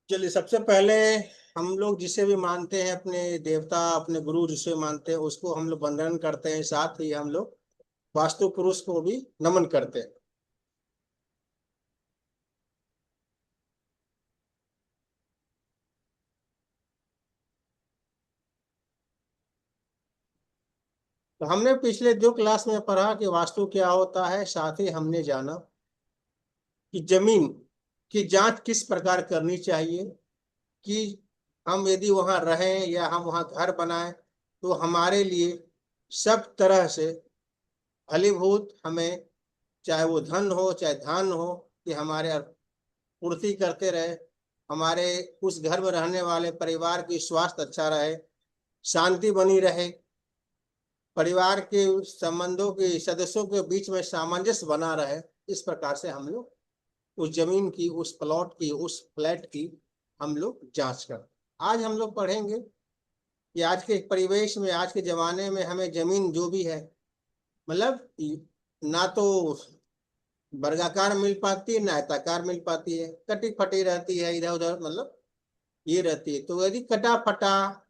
चलिए, सबसे पहले हम लोग जिसे भी मानते हैं, अपने देवता अपने गुरु जिसे मानते हैं उसको हम लोग वंदन करते हैं। साथ ही हम लोग वास्तु पुरुष को भी नमन करते हैं। तो हमने पिछले दो क्लास में पढ़ा कि वास्तु क्या होता है। साथ ही हमने जाना कि जमीन की जांच किस प्रकार करनी चाहिए, कि हम यदि वहां रहें या हम वहां घर बनाएं तो हमारे लिए सब तरह से फलीभूत हमें, चाहे वो धन हो चाहे धान हो, कि हमारे पूर्ति करते रहे। हमारे उस घर में रहने वाले परिवार की स्वास्थ्य अच्छा रहे, शांति बनी रहे, परिवार के संबंधों के सदस्यों के बीच में सामंजस्य बना रहे। इस प्रकार से हम लोग उस जमीन की, उस प्लॉट की, उस फ्लैट की हम लोग जांच कर। आज हम लोग पढ़ेंगे कि आज के परिवेश में, आज के जमाने में हमें जमीन जो भी है, मतलब ना तो वर्गाकार मिल पाती है ना आयताकार मिल पाती है, कटी फटी रहती है इधर उधर, मतलब ये रहती है। तो यदि कटा फटा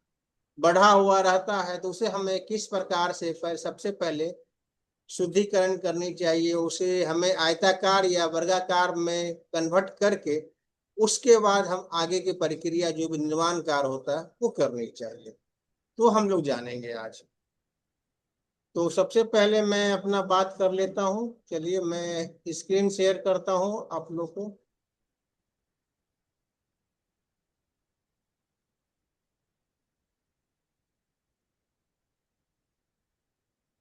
बढ़ा हुआ रहता है तो उसे हमें किस प्रकार से, सबसे पहले शुद्धिकरण करनी चाहिए। उसे हमें आयताकार या वर्गाकार में कन्वर्ट करके उसके बाद हम आगे की प्रक्रिया जो भी निर्माण कार्य होता है वो करनी चाहिए। तो हम लोग जानेंगे आज। तो सबसे पहले मैं अपना बात कर लेता हूँ। चलिए, मैं स्क्रीन शेयर करता हूँ आप लोग को।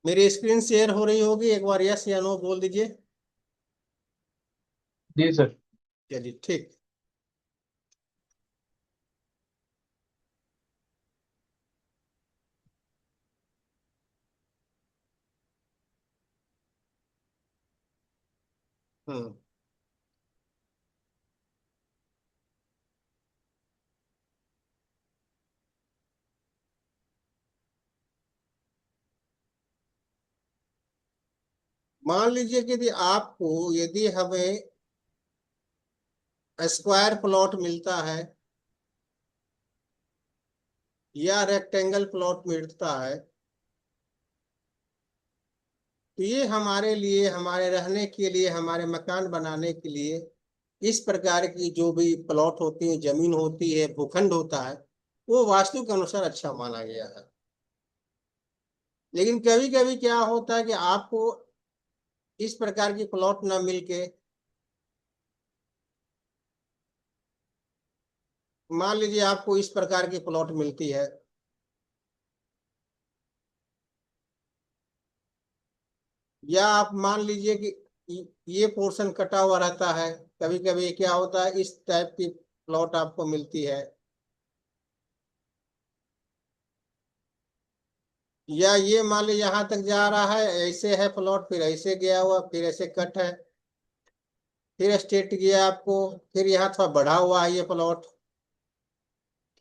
मेरी स्क्रीन शेयर हो रही होगी, एक बार यस या नो बोल दीजिए। जी सर। चलिए, ठीक। हम्म। मान लीजिए कि यदि हमें स्क्वायर प्लॉट मिलता है या रेक्टेंगल प्लॉट मिलता है, तो ये हमारे लिए, हमारे रहने के लिए, हमारे मकान बनाने के लिए इस प्रकार की जो भी प्लॉट होती है, जमीन होती है, भूखंड होता है, वो वास्तु के अनुसार अच्छा माना गया है। लेकिन कभी कभी क्या होता है कि आपको इस प्रकार की प्लॉट ना मिलके, मान लीजिए आपको इस प्रकार की प्लॉट मिलती है, या आप मान लीजिए कि ये पोर्शन कटा हुआ रहता है। कभी कभी क्या होता है, इस टाइप की प्लॉट आपको मिलती है, या ये मान लीजिए यहाँ तक जा रहा है, ऐसे है प्लॉट, फिर ऐसे गया हुआ, फिर ऐसे कट है, फिर स्ट्रेट गया आपको, फिर यहाँ थोड़ा बढ़ा हुआ है ये प्लॉट,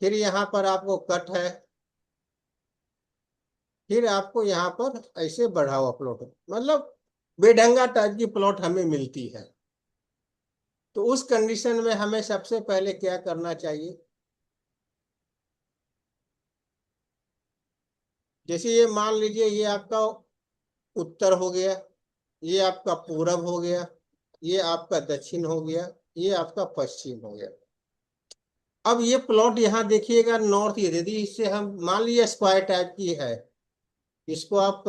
फिर यहाँ पर आपको कट है, फिर आपको यहाँ पर ऐसे बढ़ा हुआ प्लॉट, मतलब बेढंगा टाइप की प्लॉट हमें मिलती है। तो उस कंडीशन में हमें सबसे पहले क्या करना चाहिए। जैसे ये मान लीजिए, ये आपका उत्तर हो गया, ये आपका पूरब हो गया, ये आपका दक्षिण हो गया, ये आपका पश्चिम हो गया। अब ये प्लॉट यहाँ देखिएगा नॉर्थ, ये यदि इससे हम मान लीजिए स्क्वायर टाइप की है, इसको आप,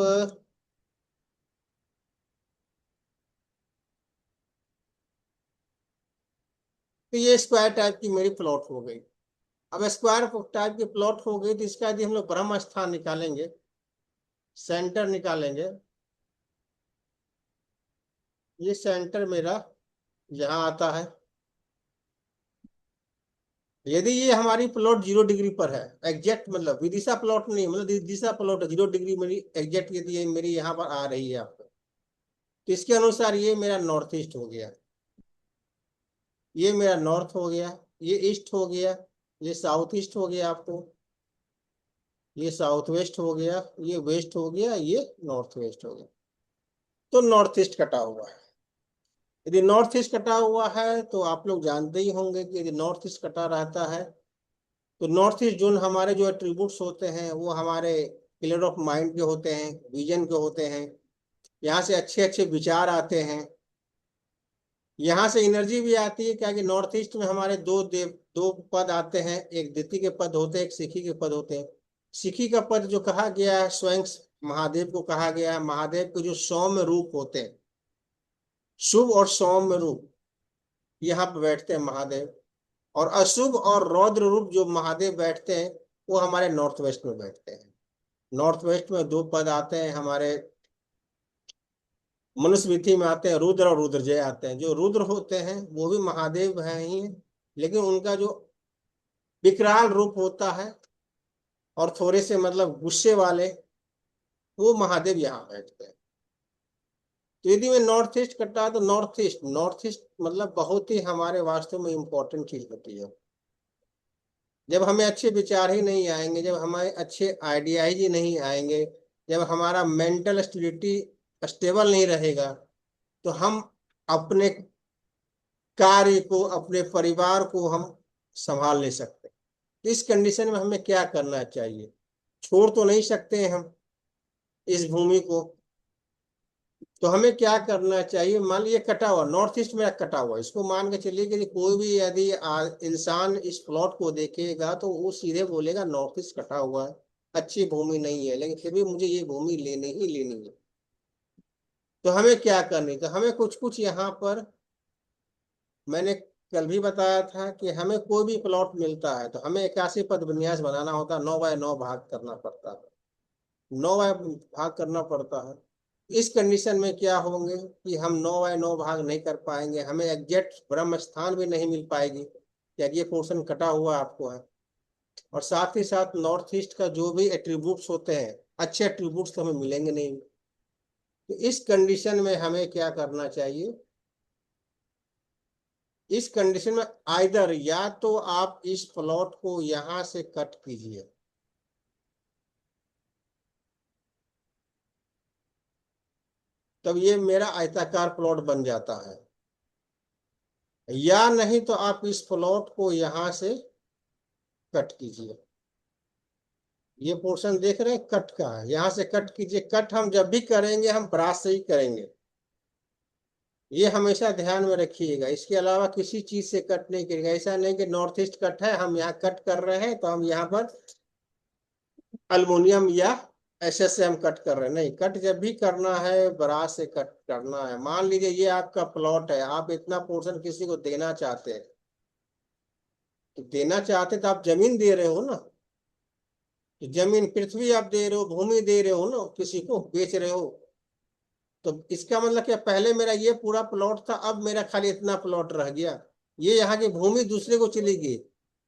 तो ये स्क्वायर टाइप की मेरी प्लॉट हो गई। अब स्क्वायर टाइप की प्लॉट हो गई तो इसका यदि हम लोग ब्रह्म स्थान निकालेंगे, सेंटर निकालेंगे, ये सेंटर मेरा यहाँ आता है। यदि ये हमारी प्लॉट 0 डिग्री पर है, एग्जैक्ट, मतलब विदिशा प्लॉट नहीं, मतलब दिशा प्लॉट है, 0 डिग्री मेरी एग्जैक्ट यदि ये मेरी यहाँ पर आ रही है आपको, तो इसके अनुसार ये मेरा नॉर्थ ईस्ट हो गया, ये मेरा नॉर्थ हो गया, ये ईस्ट हो गया, ये साउथ ईस्ट हो गया आपको, ये साउथ वेस्ट हो गया, ये वेस्ट हो गया, ये नॉर्थ वेस्ट हो गया। तो नॉर्थ ईस्ट कटा हुआ है। यदि नॉर्थ ईस्ट कटा हुआ है तो आप लोग जानते ही होंगे कि यदि नॉर्थ ईस्ट कटा रहता है तो नॉर्थ ईस्ट जोन हमारे जो एट्रीब्यूट्स होते हैं वो हमारे क्लियर ऑफ माइंड के होते हैं, विजन के होते हैं। यहाँ से अच्छे अच्छे विचार आते हैं, यहाँ से एनर्जी भी आती है। क्या कि नॉर्थ ईस्ट में हमारे दो पद आते हैं, एक दिति के पद होते हैं, एक सिखी के पद होते हैं। सिखी का पद जो कहा गया है स्वयं महादेव को कहा गया है। महादेव के जो सौम्य रूप होते हैं, शुभ और सौम्य रूप, यहाँ पे बैठते हैं महादेव। और अशुभ और रौद्र रूप जो महादेव बैठते हैं वो हमारे नॉर्थ वेस्ट में बैठते हैं। नॉर्थ वेस्ट में दो पद आते हैं हमारे, मनुस्मृति में आते हैं रुद्र और रुद्रजय आते हैं। जो रुद्र होते हैं वो भी महादेव हैं ही हैं, लेकिन उनका जो विकराल रूप होता है और थोड़े से मतलब गुस्से वाले, वो महादेव यहाँ बैठते हैं। तो यदि मैं नॉर्थ ईस्ट करता तो नॉर्थ ईस्ट मतलब बहुत ही हमारे वास्तव में इम्पोर्टेंट चीज होती है। जब हमें अच्छे विचार ही नहीं आएंगे, जब हमारे अच्छे आइडियाज ही नहीं आएंगे, जब हमारा मेंटल स्टेबिलिटी स्टेबल नहीं रहेगा, तो हम अपने कार्य को, अपने परिवार को हम संभाल नहीं सकते। तो इस कंडीशन में हमें क्या करना चाहिए? छोड़ तो नहीं सकते हैं हम इस भूमि को। तो हमें क्या करना चाहिए? मान लीजिए कटा हुआ, नॉर्थ ईस्ट में कटा हुआ, इसको मान के चलिए कि कोई भी यदि इंसान इस प्लॉट को देखेगा तो वो सीधे बोलेगा नॉर्थ ईस्ट कटा हुआ है, अच्छी भूमि नहीं है, लेकिन फिर भी मुझे ये भूमि लेनी ही लेनी है। तो हमें क्या करनी? तो हमें कुछ कुछ यहाँ पर, मैंने कल भी बताया था कि हमें कोई भी प्लॉट मिलता है तो हमें 81 पद विन्यास बनाना होता है, 9 बाय 9 भाग करना पड़ता है। 9 बाय भाग करना पड़ता है। इस कंडीशन में क्या होंगे कि हम 9 बाय 9 भाग नहीं कर पाएंगे, हमें एग्जैक्ट ब्रह्म स्थान भी नहीं मिल पाएगी। या ये पोर्शन कटा हुआ आपको है। और साथ ही साथ नॉर्थ ईस्ट का जो भी एट्रीब्यूट्स होते हैं, अच्छे एट्रीब्यूट्स तो हमें मिलेंगे नहीं। तो इस कंडीशन में हमें क्या करना चाहिए? इस कंडीशन में आइदर या तो आप इस प्लॉट को यहां से कट कीजिए, तब ये मेरा आयताकार प्लॉट बन जाता है। या नहीं तो आप इस प्लॉट को यहां से कट कीजिए। ये पोर्शन देख रहे हैं कट का है, यहां से कट कीजिए। कट हम जब भी करेंगे हम ब्रास से ही करेंगे, ये हमेशा ध्यान में रखिएगा। इसके अलावा किसी चीज से कट नहीं करेंगे। ऐसा नहीं कि नॉर्थ ईस्ट कट है, हम यहाँ कट कर रहे हैं तो हम यहाँ पर अल्मुनियम या एसएस से हम कट कर रहे हैं। नहीं, कट जब भी करना है ब्रास से कट करना है। मान लीजिए ये आपका प्लॉट है, आप इतना पोर्शन किसी को देना चाहते हैं, तो देना चाहते तो आप जमीन दे रहे हो ना। तो जमीन पृथ्वी आप दे रहे हो, भूमि दे रहे हो ना, किसी को बेच रहे हो। तो इसका मतलब क्या, पहले मेरा ये पूरा प्लॉट था, अब मेरा खाली इतना प्लॉट रह गया। ये यहाँ की भूमि दूसरे को चली गई,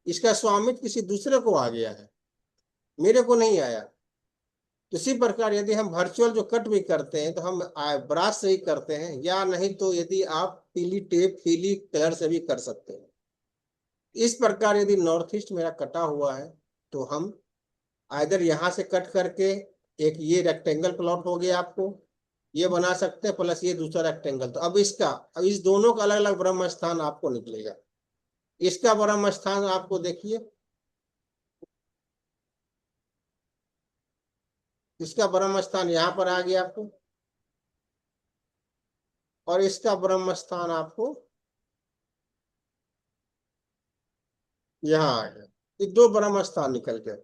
इसका स्वामित्व किसी दूसरे को आ गया है, मेरे को नहीं आया। तो इसी प्रकार यदि हम वर्चुअल जो कट भी करते हैं तो हम ब्रास से ही करते हैं, या नहीं तो यदि आप पीली टेप, पीली कलर से भी कर सकते हैं। इस प्रकार यदि नॉर्थ ईस्ट मेरा कटा हुआ है तो हम आइधर यहाँ से कट करके एक ये रेक्टेंगल प्लॉट हो गया आपको, ये बना सकते हैं, प्लस ये दूसरा रेक्टेंगल। तो अब इस दोनों का अलग अलग ब्रह्म स्थान आपको निकलेगा। इसका ब्रह्म स्थान आपको देखिए, इसका ब्रह्म स्थान यहाँ पर आ गया आपको, और इसका ब्रह्म स्थान आपको यहाँ आ गया। ये दो ब्रह्म स्थान निकल गए।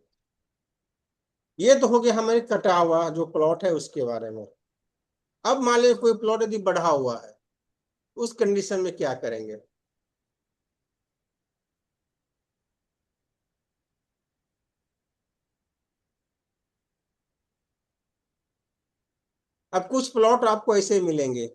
ये तो हो गया हमारे कटा हुआ जो प्लॉट है उसके बारे में। अब मान लीजिए कोई प्लॉट यदि बढ़ा हुआ है, उस कंडीशन में क्या करेंगे? अब कुछ प्लॉट आपको ऐसे मिलेंगे।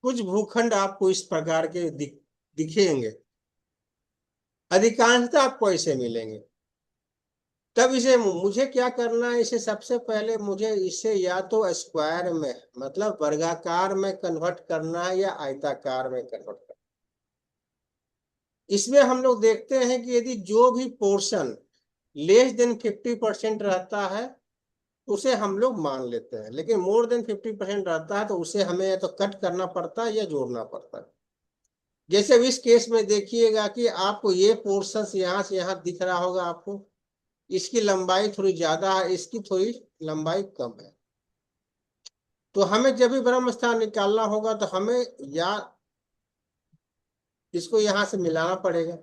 कुछ भूखंड आपको इस प्रकार के दिखेंगे, अधिकांशतः आपको ऐसे मिलेंगे। तब इसे मुझे क्या करना है, इसे सबसे पहले मुझे इसे या तो स्क्वायर में मतलब वर्गाकार में कन्वर्ट करना है या आयताकार में कन्वर्ट करना। इसमें हम लोग देखते हैं कि यदि जो भी पोर्शन लेस देन 50% रहता है उसे हम लोग मान लेते हैं, लेकिन मोर देन 50% रहता है तो उसे हमें या तो कट करना पड़ता है या जोड़ना पड़ता है। जैसे इस केस में देखिएगा कि आपको ये पोर्शन यहाँ से यहाँ दिख रहा होगा आपको, इसकी लंबाई थोड़ी ज्यादा है, इसकी थोड़ी लंबाई कम है। तो हमें जब भी ब्रह्म स्थान निकालना होगा तो हमें या इसको यहां से मिलाना पड़ेगा।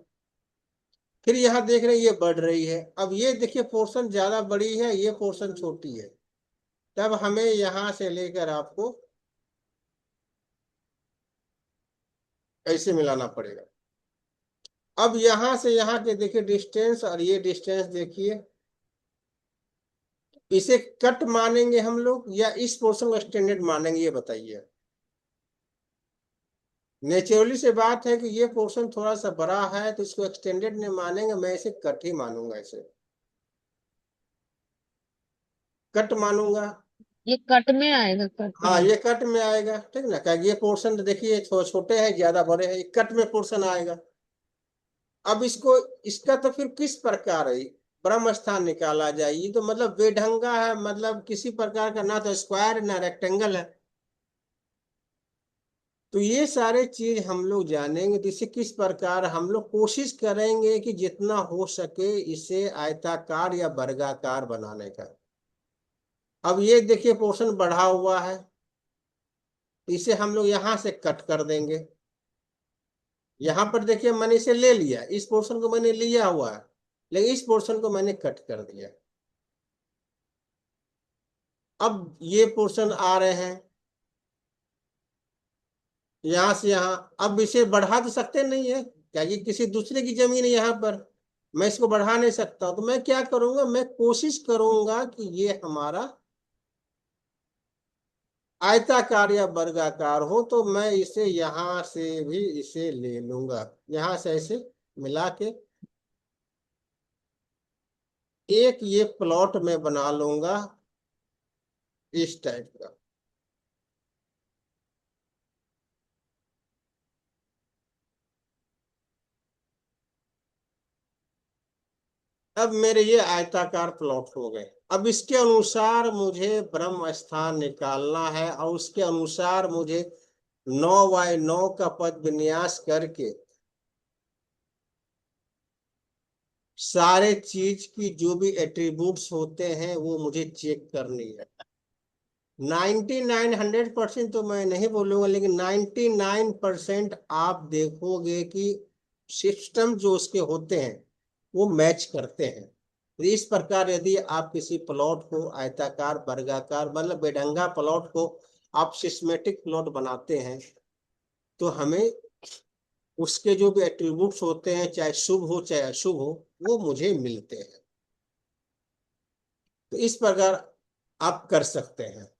फिर यहाँ देख रहे हैं ये बढ़ रही है, अब ये देखिए पोर्शन ज्यादा बड़ी है, ये पोर्शन छोटी है, तब हमें यहां से लेकर आपको ऐसे मिलाना पड़ेगा। अब यहां से यहाँ के देखिए डिस्टेंस और ये डिस्टेंस देखिए, इसे कट मानेंगे हम लोग या इस पोर्शन को एक्सटेंडेड मानेंगे, ये बताइए। नेचुरली से बात है कि ये पोर्शन थोड़ा सा बड़ा है तो इसको एक्सटेंडेड नहीं मानेंगे, मैं इसे कट ही मानूंगा, इसे कट मानूंगा। ये कट में आएगा, कट हाँ में। ये कट में आएगा, ठीक ना, क्या ये पोर्शन तो देखिए छोटे हैं ज्यादा बड़े हैं, ये कट में पोर्शन आएगा। अब इसको इसका तो फिर किस प्रकार है ब्रह्म स्थान निकाला जाए, ये तो मतलब बेढंगा है, मतलब किसी प्रकार का ना तो स्क्वायर ना रेक्टेंगल है। तो ये सारे चीज हम लोग जानेंगे, तो इसे किस प्रकार हम लोग कोशिश करेंगे कि जितना हो सके इसे आयताकार या वर्गाकार बनाने का। अब ये देखिए पोर्शन बढ़ा हुआ है, तो इसे हम लोग यहां से कट कर देंगे। यहां पर देखिए मैंने इसे ले लिया, इस पोर्शन को मैंने लिया हुआ है, लेकिन इस पोर्शन को मैंने कट कर दिया। अब ये पोर्शन आ रहे हैं यहां से यहां, अब इसे बढ़ा तो सकते नहीं है, क्या ये किसी दूसरे की जमीन है यहाँ पर, मैं इसको बढ़ा नहीं सकता, तो मैं क्या करूंगा, मैं कोशिश करूंगा कि ये हमारा आयताकार या वर्गाकार हो, तो मैं इसे यहां से भी इसे ले लूंगा, यहां से ऐसे मिला के एक ये प्लॉट में बना लूंगा इस टाइप का। अब मेरे ये आयताकार प्लॉट हो गए। अब इसके अनुसार मुझे ब्रह्म स्थान निकालना है और उसके अनुसार मुझे 9 बाय 9 का पद विन्यास करके सारे चीज की जो भी एट्रीब्यूट्स होते हैं वो मुझे चेक करनी है। 99 100% तो मैं नहीं बोलूंगा, लेकिन 99% आप देखोगे कि सिस्टम जो उसके होते हैं वो मैच करते हैं। तो इस प्रकार यदि आप किसी प्लॉट को आयताकार वर्गाकार मतलब बेढंगा प्लॉट को आप सिस्मेटिक प्लॉट बनाते हैं तो हमें उसके जो भी एट्रीब्यूट्स होते हैं चाहे शुभ हो चाहे अशुभ हो वो मुझे मिलते हैं। तो इस प्रकार आप कर सकते हैं।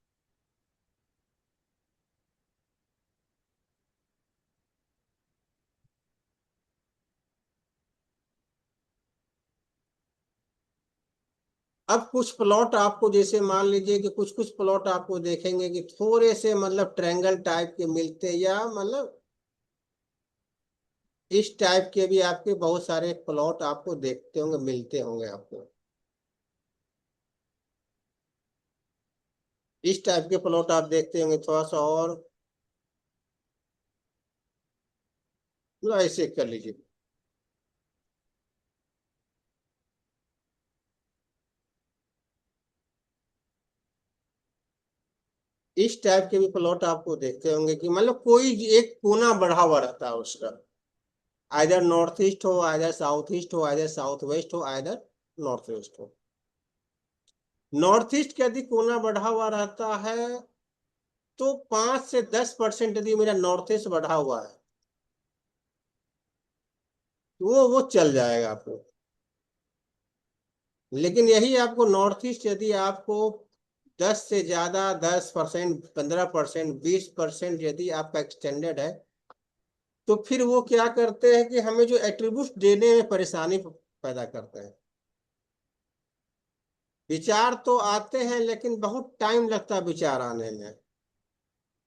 अब कुछ प्लॉट आपको जैसे मान लीजिए कि कुछ कुछ प्लॉट आपको देखेंगे कि थोड़े से मतलब ट्रायंगल टाइप के मिलते हैं, या मतलब इस टाइप के भी आपके बहुत सारे प्लॉट आपको देखते होंगे, मिलते होंगे आपको। इस टाइप के प्लॉट आप देखते होंगे थोड़ा सा और मतलब ऐसे कर लीजिए। इस टाइप के भी प्लॉट आपको देखते होंगे कि मतलब कोई एक कोना बढ़ा हुआ रहता है उसका, आइदर नॉर्थ ईस्ट हो, आइदर साउथ ईस्ट हो, आइदर साउथ वेस्ट हो, आइदर नॉर्थ वेस्ट हो। नॉर्थ ईस्ट का यदि कोना बढ़ा हुआ रहता है तो 5 से 10% यदि मेरा नॉर्थ ईस्ट बढ़ा हुआ है तो वो चल जाएगा आपको। लेकिन यही आपको नॉर्थ ईस्ट यदि आपको 10 से ज्यादा, 10%, 15%, 20% यदि आपका एक्सटेंडेड है, तो फिर वो क्या करते हैं कि हमें जो एट्रीब्यूट देने में परेशानी पैदा करते हैं। विचार तो आते हैं लेकिन बहुत टाइम लगता है विचार आने में।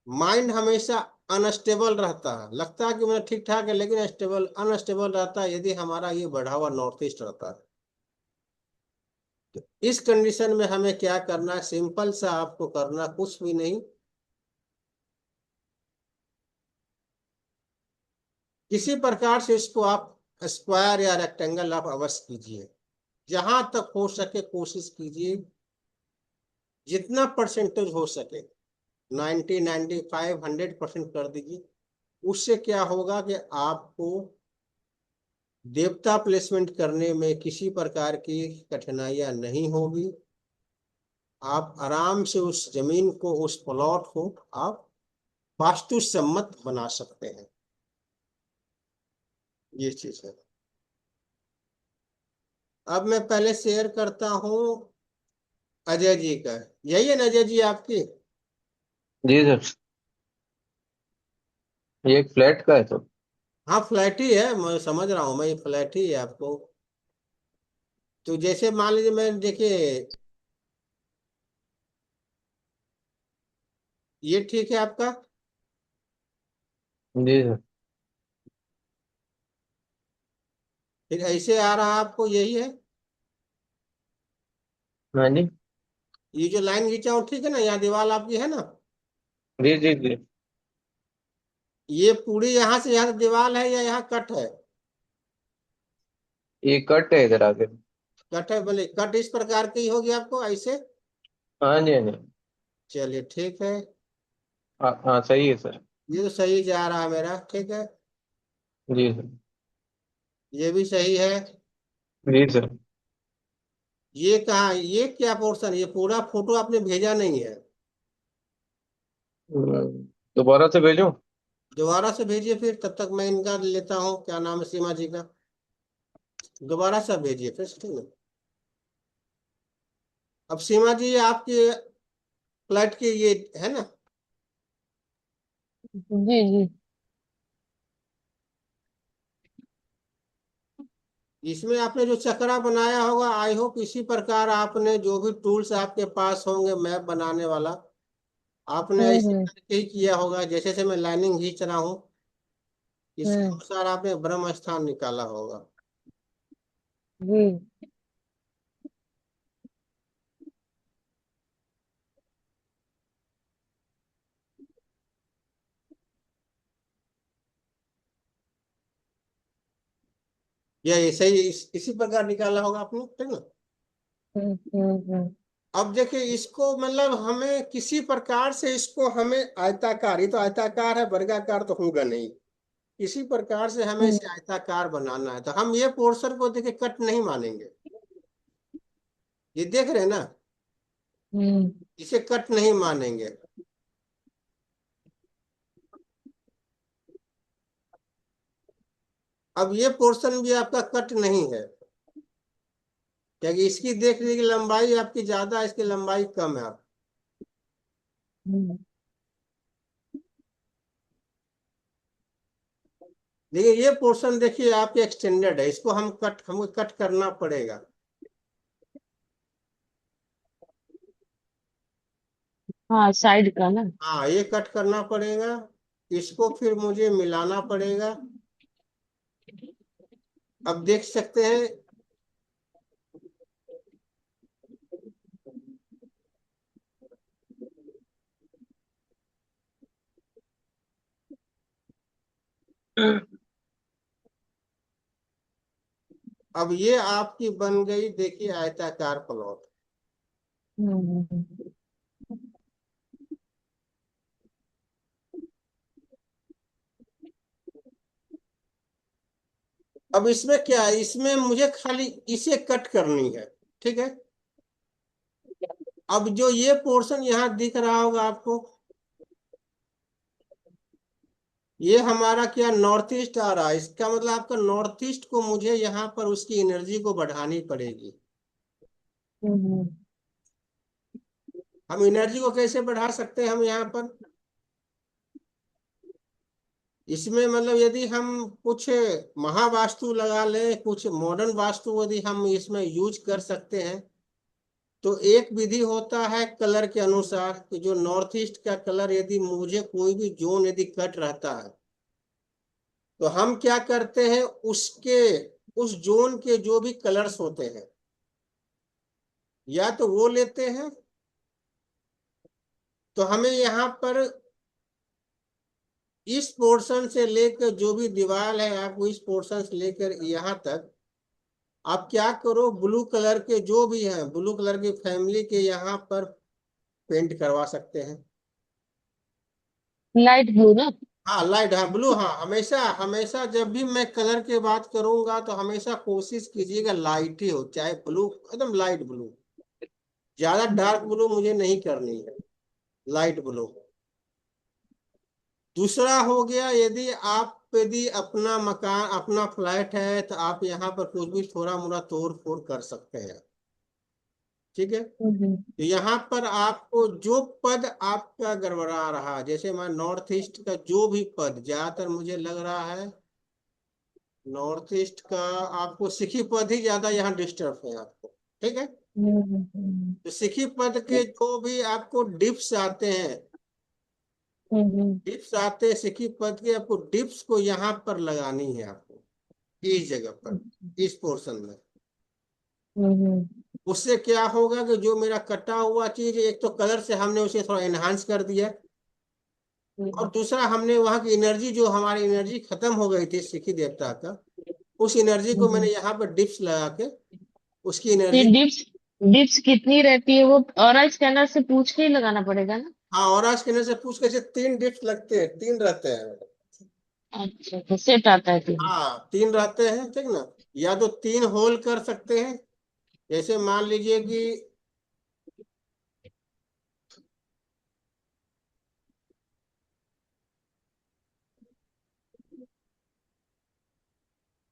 माइंड हमेशा अनस्टेबल रहता है, लगता है कि मतलब ठीक ठाक है लेकिन अनस्टेबल रहता है यदि हमारा ये बढ़ा हुआ नॉर्थ ईस्ट रहता है। तो इस कंडीशन में हमें क्या करना है, सिंपल सा आपको करना कुछ भी नहीं, किसी प्रकार से इसको आप स्क्वायर या रेक्टेंगल आप अवश्य कीजिए। जहां तक हो सके कोशिश कीजिए, जितना परसेंटेज हो सके, 90, 95, 100% कर दीजिए। उससे क्या होगा कि आपको देवता प्लेसमेंट करने में किसी प्रकार की कठिनाइयां नहीं होगी। आप आराम से उस जमीन को, उस प्लॉट को आप वास्तु सम्मत बना सकते हैं। ये चीज है। अब मैं पहले शेयर करता हूँ अजय जी का। यही है ना अजय जी आपकी? जी सर। ये एक फ्लैट का है सर। हाँ फ्लैट ही है, मैं समझ रहा हूँ, मैं ये फ्लैट ही है आपको। तो जैसे मान लीजिए, मैं देखिए, ये ठीक है आपका? जी सर। फिर ऐसे आ रहा आपको, यही है? हाँ जी। ये जो लाइन खींचा हूँ ठीक है ना, यहाँ दीवार आपकी है ना? जी जी जी। ये पूरी यहाँ से यहाँ तक दीवार है या यहाँ कट है? ये कट है इधर आगे। कट है, बोले कट इस प्रकार की होगी आपको ऐसे। हाँ जी हाँ जी। चलिए ठीक है। हाँ हाँ सही है सर। ये तो सही जा रहा है मेरा, ठीक है। जी सर। ये भी सही है। जी सर। ये कहाँ, ये क्या पोर्शन, ये पूरा फोटो आपने भेजा नहीं है? दोबारा से भेजो। दोबारा से भेजिए फिर, तब तक मैं इनका लेता हूँ, क्या नाम है सीमा जी का। दोबारा से भेजिए फिर, ठीक है। अब सीमा जी आपके फ्लैट की ये है ना? जी जी। इसमें आपने जो चक्रा बनाया होगा, आई होप इसी प्रकार आपने जो भी टूल्स आपके पास होंगे मैप बनाने वाला, आपने ऐसे हम्म। करके ही किया होगा। जैसे से मैं लाइनिंग खींच रहा हूँ, इसके हम्म। अनुसार आपने ब्रह्म स्थान निकाला होगा। जी। ये सही इसी प्रकार निकाला होगा आपने, ठीक ना? हम्म। अब देखिए इसको, मतलब हमें किसी प्रकार से इसको, हमें आयताकार, ये तो आयताकार है, वर्गाकार तो होगा नहीं। इसी प्रकार से हमें हम्म। इसे आयताकार बनाना है, तो हम ये पोर्शन को देखिए कट नहीं मानेंगे। ये देख रहे हैं ना, हम्म। इसे कट नहीं मानेंगे। अब ये पोर्शन भी आपका कट नहीं है, क्योंकि इसकी देख लीजिए लंबाई आपकी ज्यादा है, इसकी लंबाई कम है। आप हम्म। देखिए ये पोर्शन देखिए आपके एक्सटेंडेड है, इसको हमको कट करना पड़ेगा। हाँ साइड का ना। हाँ ये कट करना पड़ेगा, इसको फिर मुझे मिलाना पड़ेगा। अब देख सकते हैं, अब ये आपकी बन गई देखिए आयताकार प्लॉट। हम्म। अब इसमें क्या है, इसमें मुझे खाली इसे कट करनी है, ठीक है। अब जो ये पोर्शन यहाँ दिख रहा होगा आपको, ये हमारा क्या नॉर्थ ईस्ट आ रहा है, इसका मतलब आपका नॉर्थ ईस्ट को मुझे यहाँ पर उसकी एनर्जी को बढ़ानी पड़ेगी। हम्म। हम एनर्जी को कैसे बढ़ा सकते हैं हम यहाँ पर, इसमें मतलब यदि हम कुछ महावास्तु लगा लें, कुछ मॉडर्न वास्तु यदि हम इसमें यूज कर सकते हैं, तो एक विधि होता है कलर के अनुसार कि जो नॉर्थ ईस्ट का कलर, यदि मुझे कोई भी जोन यदि कट रहता है, तो हम क्या करते हैं, उसके उस जोन के जो भी कलर्स होते हैं, या तो वो लेते हैं, तो हमें यहाँ पर इस पोर्शन से लेकर जो भी दीवार है, आपको इस पोर्शन से लेकर यहाँ तक आप क्या करो, ब्लू कलर के जो भी हैं, ब्लू कलर की फैमिली के यहाँ पर पेंट करवा सकते हैं। लाइट ब्लू ना? हाँ लाइट, हाँ ब्लू, हाँ हमेशा हमेशा जब भी मैं कलर की बात करूंगा तो हमेशा कोशिश कीजिएगा लाइट ही हो, चाहे ब्लू, एकदम लाइट ब्लू, ज्यादा डार्क ब्लू मुझे नहीं करनी है, लाइट ब्लू। दूसरा हो गया, यदि अपना मकान, अपना फ्लैट है, तो आप यहाँ पर कुछ भी थोड़ा मोड़ा तोड़ फोड़ कर सकते हैं, ठीक है। हम्म। तो यहाँ पर आपको जो पद आपका गड़बड़ा रहा, जैसे मैं नॉर्थ ईस्ट का जो भी पद, ज्यादातर मुझे लग रहा है नॉर्थ ईस्ट का आपको सिखी पद ही ज्यादा यहाँ डिस्टर्ब है आपको, ठीक है। हम्म। तो सिखी पद के जो भी आपको डिप्स आते हैं, हम्म। डिप्स आते हैं सिखी पद के, आपको डिप्स को यहाँ पर लगानी है आपको, इस जगह पर, इस पोर्शन में। हम्म। उससे क्या होगा कि जो मेरा कटा हुआ चीज, एक तो कलर से हमने उसे थोड़ा एनहांस कर दिया, और दूसरा हमने वहां की एनर्जी, जो हमारी एनर्जी खत्म हो गई थी सिखी देवता का, उस एनर्जी को मैंने यहाँ पर डिप्स लगा के उसकी ये एनर्जी। डिप्स डिप्स कितनी रहती है वो ऑरा स्कैनर से पूछ के ही लगाना पड़ेगा ना? हाँ, और आज कहने से पूछ के, 3 डिप्स लगते हैं, 3 रहते हैं। अच्छा, तो सेट आता है तीन? हाँ 3 रहते हैं, ठीक ना। या तो 3 होल कर सकते हैं, जैसे मान लीजिए कि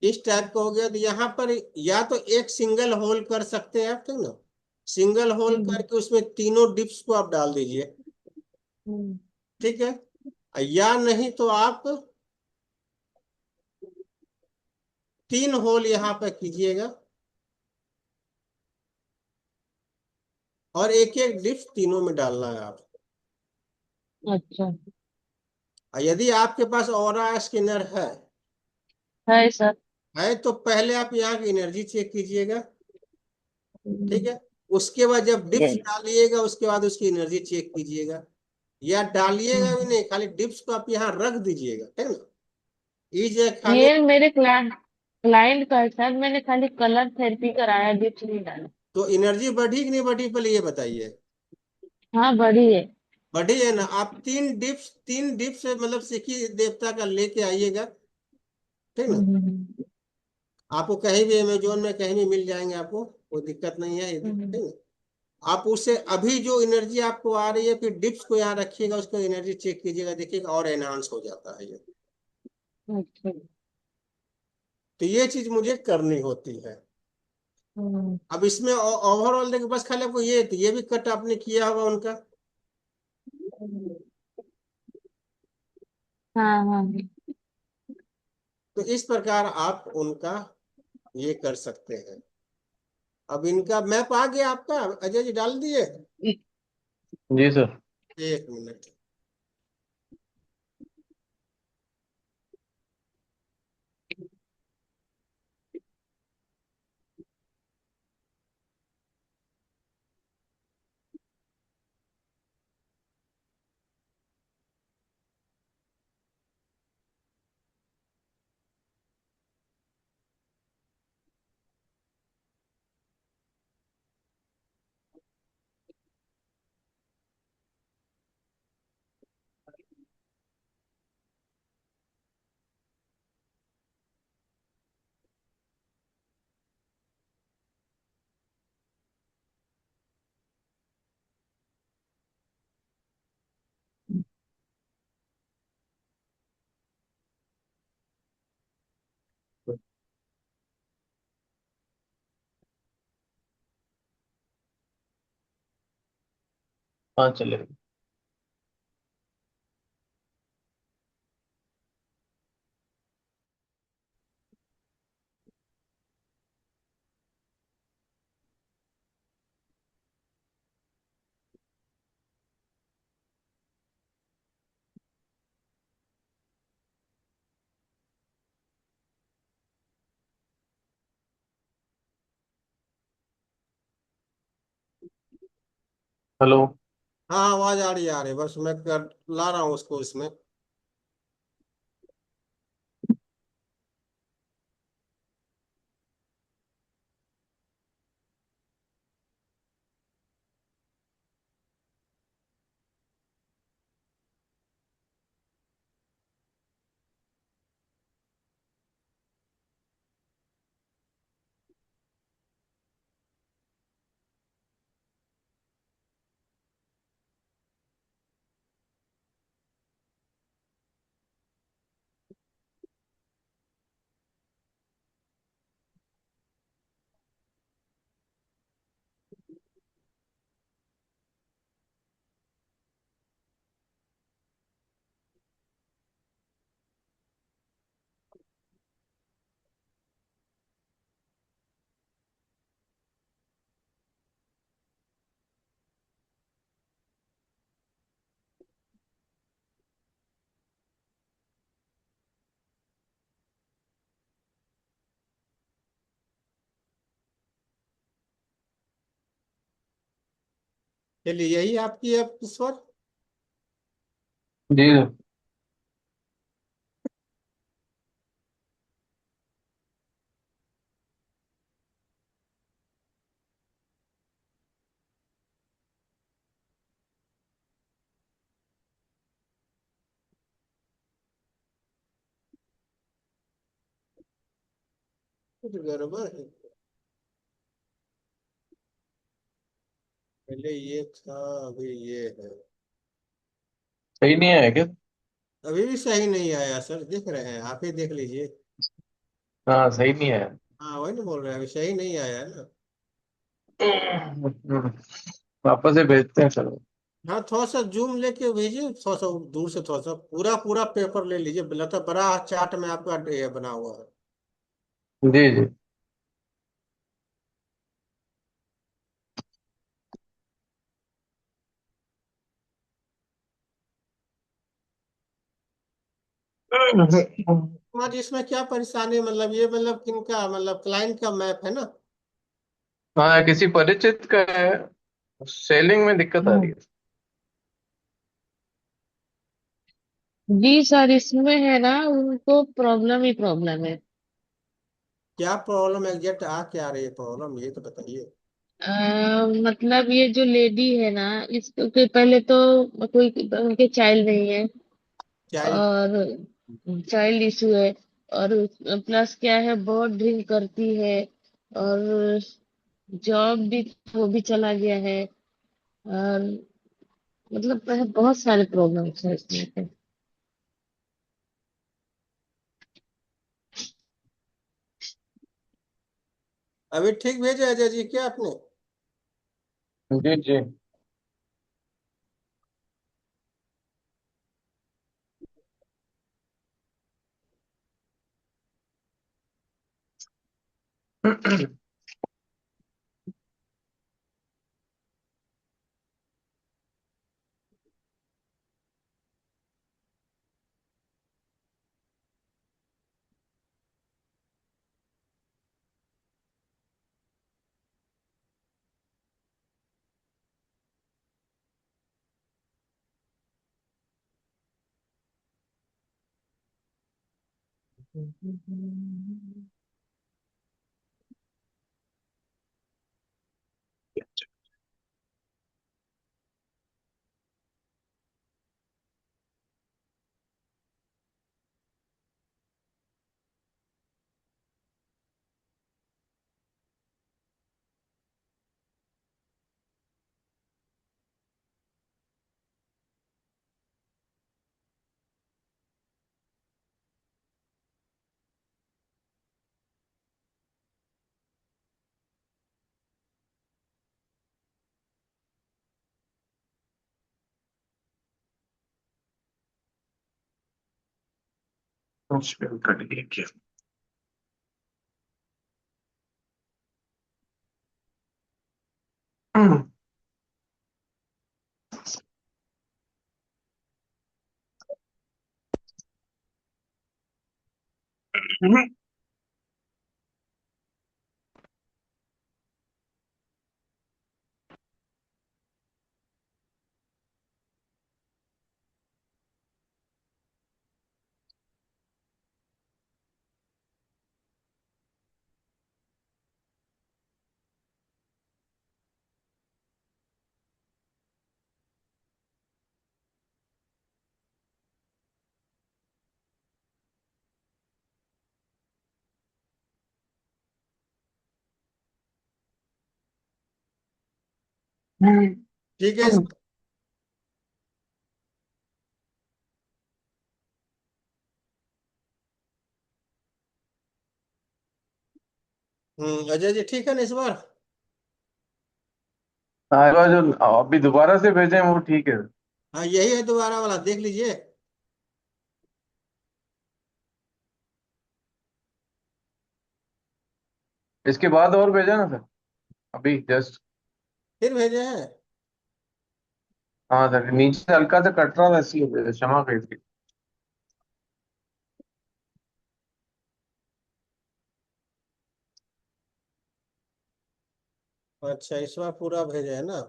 इस टाइप का हो गया, तो यहाँ पर या तो एक सिंगल होल कर सकते हैं आप, ठीक ना। सिंगल होल हम्म। करके उसमें तीनों डिप्स को आप डाल दीजिए, हम्म। ठीक है। या नहीं तो आप 3 होल यहाँ पर कीजिएगा, और एक एक डिप्स तीनों में डालना है आप। अच्छा। और यदि आपके पास ऑरा स्कैनर है सर। है तो पहले आप यहाँ की एनर्जी चेक कीजिएगा, ठीक हम्म। है। उसके बाद जब डिप्स डालिएगा, उसके बाद उसकी एनर्जी चेक कीजिएगा, या डालिएगा भी नहीं, खाली डिप्स को आप यहाँ रख दीजिएगा, है ना। इज है खाली। ये मेरे क्लाइंट क्लाइंट का है सर, मैंने खाली कलर थेरेपी कराया, डिप्स नहीं डाला। तो एनर्जी बढ़ी कि नहीं बढ़ी, पहले ये बताइए। हाँ, बड़ी है। बढ़ी है ना। आप 3 डिप्स मतलब सिक्की देवता का लेके आइएगा, ठीक ना। हम्म। आपको कहीं भी अमेजोन में कहीं भी मिल जाएंगे, आपको कोई दिक्कत नहीं है, ठीक हम्म। है। आप उससे अभी जो एनर्जी आपको आ रही है, फिर डिप्स को यहाँ रखिएगा, उसको एनर्जी चेक कीजिएगा, देखिएगा और एनहांस हो जाता है ये। अच्छा। तो ये चीज मुझे करनी होती है। हम्म। अब इसमें ओवरऑल देखिए, बस खाली आपको ये भी कट आपने किया होगा उनका। हाँ हाँ। तो इस प्रकार आप उनका ये कर सकते हैं। अब इनका मैप आ गया आपका, अजय जी डाल दिए। जी सर। 1 मिनट। हाँ चलेगा। हेलो। हाँ, आवाज आ रही है, बस मैं कर ला रहा हूँ उसको इसमें। चलिए, यही आपकी अब ईश्वर। जी सर। कुछ गड़बड़ है। पहले ये था, अभी ये है। सही नहीं आया क्या? अभी भी सही नहीं आया सर, देख रहे हैं, आप ही देख लीजिए। हाँ सही नहीं आया। हाँ, वही ना बोल रहे हैं, अभी सही नहीं आया है ना। हम्म, वापस से भेजते हैं सर। हाँ, थोड़ा सा जूम लेके भेजिए, थोड़ा सा दूर से, थोड़ा सा पूरा पूरा पेपर ले लीजिए, लगता है बड़ा चार्ट में आपका ये बना हुआ है। जी जी। हमारी इसमें क्या परेशानी, मतलब ये, मतलब किनका, मतलब क्लाइंट का मैप है ना। हाँ किसी परिचित का है। सेलिंग में दिक्कत आ रही है। जी सर, इसमें है ना, उनको प्रॉब्लम ही प्रॉब्लम है। क्या प्रॉब्लम एग्जैक्ट आ क्या रही है प्रॉब्लम, ये तो बताइए। मतलब ये जो लेडी है ना, इसके पहले तो कोई उनके चाइल्ड नहीं है, चाइल्ड। और चाइल्ड इशू है, और प्लस क्या है, बहुत ड्रिंक करती है, और जॉब भी, वो भी चला गया है, और मतलब बहुत सारे प्रॉब्लम्स है इसमें पे। अभी ठीक भेजा अजय जी क्या आपने? जी जी। स्पेल कर दिया क्या? ठीक है। अजय जी ठीक है ना इस बार? हाँ, इस बार जो अभी दोबारा से भेजे हैं वो ठीक है। हाँ यही है दोबारा वाला, देख लीजिए। इसके बाद और भेजा ना सर, अभी जस्ट। फिर भेजे हैं? हाँ सर, नीचे से हल्का सा कट रहा था इसलिए क्षमा करिए। अच्छा इस बार पूरा भेजे है ना?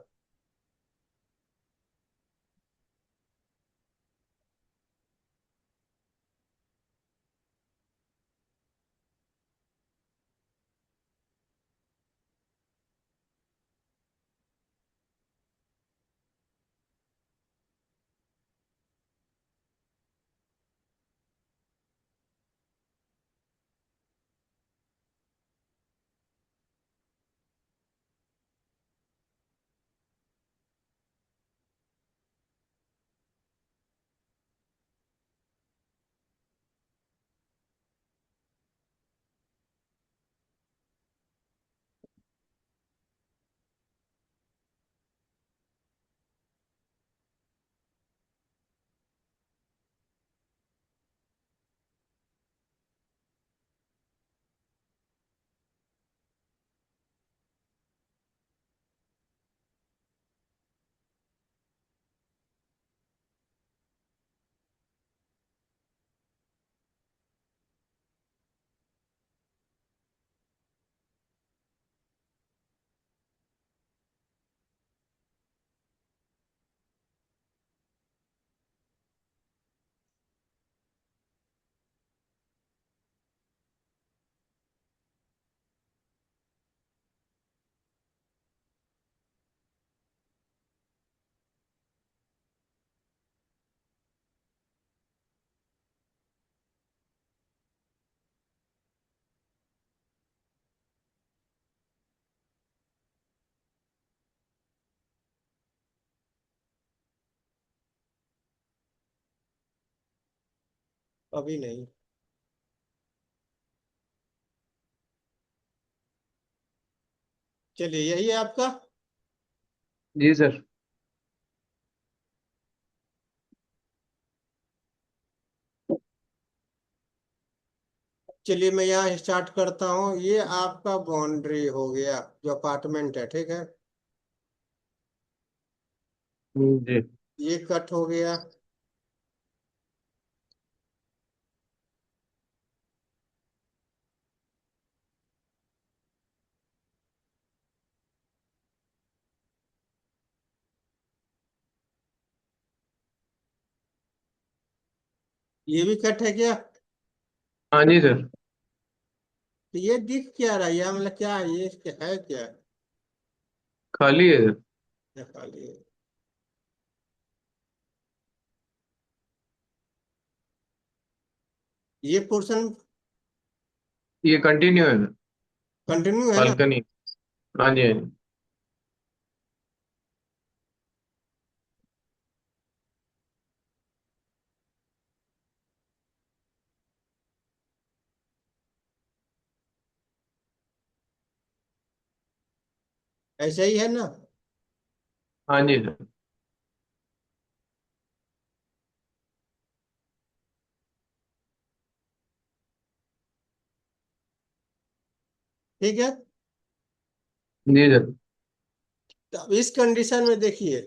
अभी नहीं। चलिए यही है आपका। जी सर। चलिए मैं यहाँ स्टार्ट करता हूँ। ये आपका बाउंड्री हो गया, जो अपार्टमेंट है, ठीक है। जी। ये कट हो गया। ये भी कट है क्या? हाँ जी सर। तो ये दिख क्या रहा है? ये मतलब क्या है? ये क्या है, क्या है? खाली है सर। ये खाली है। ये पोर्शन ये कंटिन्यू है सर। कंटिन्यू है ना? बालकनी। हाँ जी हाँ जी। ऐसा ही है ना? हाँ जी सर। ठीक है। जी सर। तो अब इस कंडीशन में देखिए,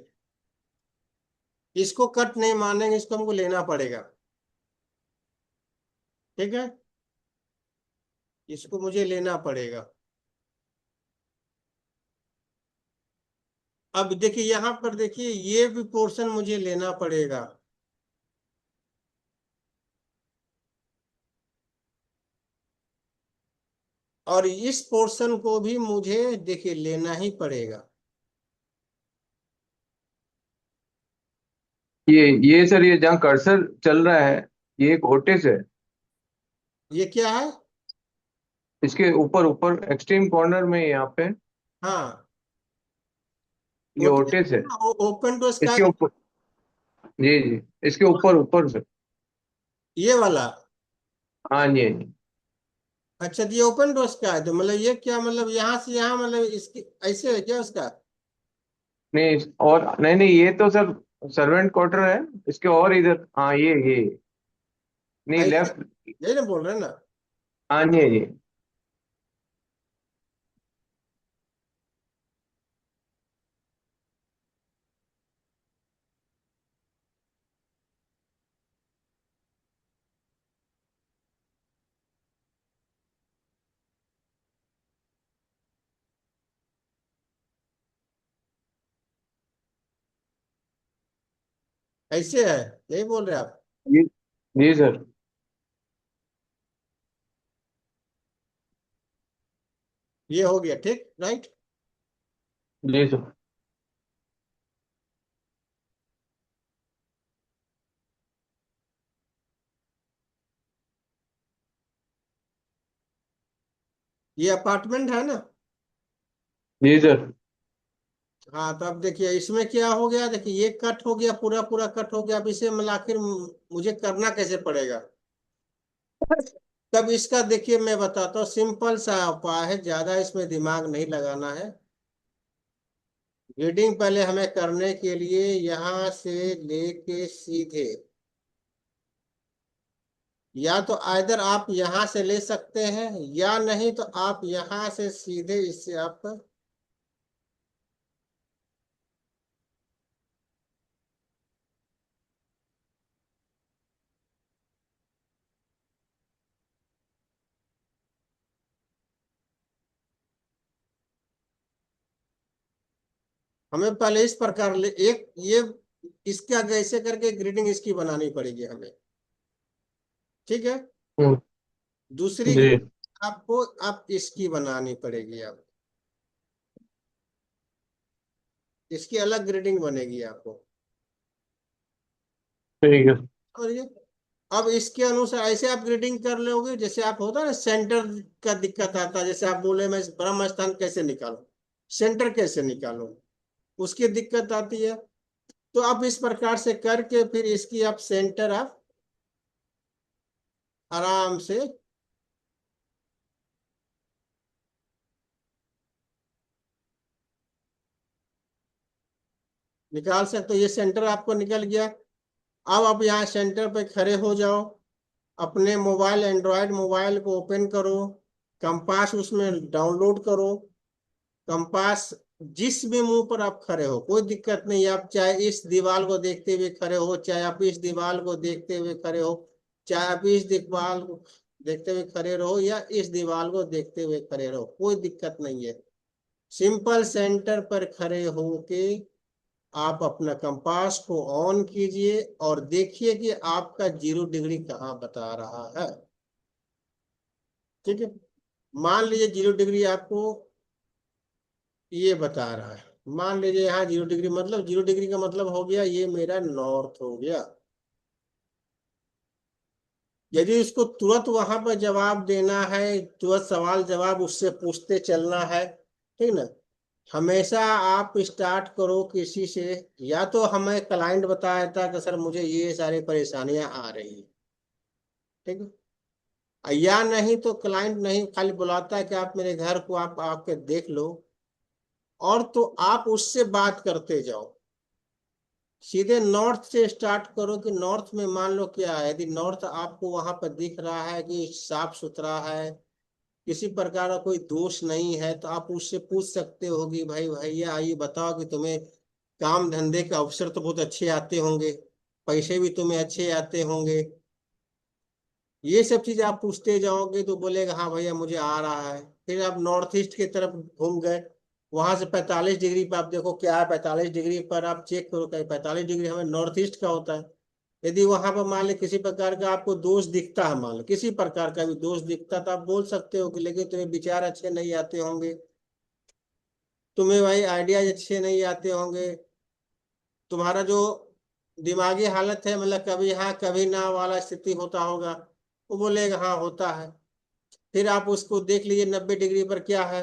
इसको कट नहीं मानेंगे, इसको हमको लेना पड़ेगा। ठीक है, इसको मुझे लेना पड़ेगा। अब देखिए यहां पर, देखिए ये भी पोर्शन मुझे लेना पड़ेगा। और इस पोर्शन को भी मुझे देखिए लेना ही पड़ेगा। ये सर, ये जहाँ कर्सर चल रहा है, ये एक ओटिस है। ये क्या है? इसके ऊपर ऊपर एक्सट्रीम कॉर्नर में यहाँ पे हाँ, ये ओटिस है। Open to sky. इसके ऊपर, जी जी, इसके ऊपर ऊपर सर। ये वाला? हाँ जी, हाँ जी। अच्छा, तो ये ओपन टू स्काई, तो मतलब ये क्या, मतलब यहाँ से यहाँ, मतलब इसकी ऐसे है क्या उसका? नहीं, और नहीं नहीं, ये तो सर सर्वेंट क्वार्टर है। इसके और इधर, हाँ ये नहीं, ऐसे लेफ्ट। यही ना बोल रहे हैं ना? हाँ जी, हाँ जी। ऐसे है, यही बोल रहे हैं आप? जी जी सर। ये हो गया ठीक, राइट। जी सर। ये अपार्टमेंट है ना? जी सर। हाँ, तो अब देखिए इसमें क्या हो गया, देखिए ये कट हो गया, पूरा पूरा कट हो गया। अब इसे मतलब आखिर मुझे करना कैसे पड़ेगा? तब इसका देखिए मैं बताता हूँ, सिंपल सा उपाय है, ज्यादा इसमें दिमाग नहीं लगाना है। रीडिंग पहले हमें करने के लिए यहां से लेके सीधे, या तो आइदर आप यहां से ले सकते हैं, या नहीं तो आप यहां से सीधे इससे आप, हमें पहले इस प्रकार ले एक ये, इसका कैसे करके ग्रीडिंग इसकी बनानी पड़ेगी हमें। ठीक है। हम्म, दूसरी जी। आपको आप इसकी बनानी पड़ेगी, आप इसकी अलग ग्रेडिंग बनेगी आपको। ठीक है। और ये, अब इसके अनुसार ऐसे आप ग्रेडिंग कर लोगे, जैसे आप होता है ना सेंटर का दिक्कत आता है, जैसे आप बोले मैं ब्रह्म स्थान कैसे निकालूं, सेंटर कैसे निकालूं, उसकी दिक्कत आती है। तो आप इस प्रकार से करके फिर इसकी आप सेंटर आप आराम से निकाल सकते हो। ये सेंटर आपको निकल गया। अब आप यहाँ सेंटर पे खड़े हो जाओ, अपने मोबाइल, एंड्रॉयड मोबाइल को ओपन करो, कंपास उसमें डाउनलोड करो। कंपास जिस भी मुंह पर आप खड़े हो कोई दिक्कत नहीं, आप चाहे इस दीवार को देखते हुए खड़े हो, चाहे आप इस दीवार को देखते हुए खड़े हो, चाहे आप इस दीवार को देखते हुए खड़े रहो, या इस दीवार को देखते हुए खड़े रहो, कोई दिक्कत नहीं है। सिंपल सेंटर पर खड़े होके आप अपना कंपास को ऑन कीजिए और देखिए कि आपका 0 डिग्री कहाँ बता रहा है। ठीक है, मान लीजिए 0 डिग्री आपको ये बता रहा है। मान लीजिए यहाँ 0 डिग्री, मतलब 0 डिग्री का मतलब हो गया ये मेरा नॉर्थ हो गया। यदि इसको तुरंत वहां पर जवाब देना है, तुरंत सवाल जवाब उससे पूछते चलना है, ठीक ना। हमेशा आप स्टार्ट करो किसी से, या तो हमें क्लाइंट बताया था कि सर मुझे ये सारी परेशानियां आ रही है, ठीक है, या नहीं तो क्लाइंट नहीं खाली बुलाता है कि आप मेरे घर को आप आके देख लो, और तो आप उससे बात करते जाओ। सीधे नॉर्थ से स्टार्ट करो कि नॉर्थ में मान लो क्या है, यदि नॉर्थ आपको वहां पर दिख रहा है कि साफ सुथरा है, किसी प्रकार का कोई दोष नहीं है, तो आप उससे पूछ सकते हो कि भाई भैया ये बताओ कि तुम्हें काम धंधे के अवसर तो बहुत अच्छे आते होंगे, पैसे भी तुम्हें अच्छे आते होंगे। ये सब चीज आप पूछते जाओगे तो बोलेगा हाँ भैया मुझे आ रहा है। फिर आप नॉर्थ ईस्ट की तरफ घूम गए, वहां से 45 डिग्री पर आप देखो क्या है, 45 डिग्री पर आप चेक करो क्या 45 डिग्री हमें नॉर्थ ईस्ट का होता है। यदि वहां पर मान लो किसी प्रकार का आपको दोष दिखता है, मान लो किसी प्रकार का भी दोष दिखता, तो आप बोल सकते हो कि लेकिन तुम्हें विचार अच्छे नहीं आते होंगे, तुम्हें भाई आइडियाज अच्छे नहीं आते होंगे, तुम्हारा जो दिमागी हालत है मतलब कभी हाँ कभी ना वाला स्थिति होता होगा। वो बोलेगा हाँ होता है। फिर आप उसको देख लीजिए 90 डिग्री पर क्या है।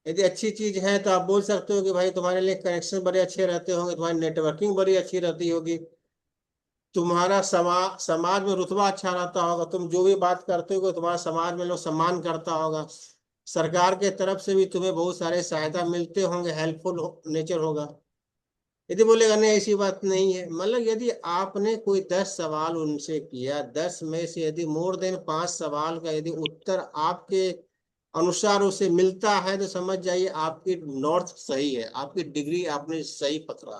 यदि अच्छी चीज है तो आप बोल सकते हो कि भाई तुम्हारे लिए कनेक्शन बड़े अच्छे रहते होंगे, तुम्हारी नेटवर्किंग बड़ी अच्छी रहती होगी, तुम्हारा समाज में रुतबा अच्छा रहता होगा, तुम जो भी बात करते हो तुम्हारा समाज में लोग सम्मान करता होगा, सरकार के तरफ से भी तुम्हें बहुत सारे सहायता मिलते होंगे, हेल्पफुल नेचर होगा। यदि बोलेगा नहीं ऐसी बात नहीं है, मतलब यदि आपने कोई 10 सवाल उनसे किया, 10 में से यदि मोर देन 5 सवाल का यदि उत्तर आपके अनुसार उसे मिलता है, तो समझ जाइए आपकी नॉर्थ सही है, आपकी डिग्री आपने सही पकड़ा।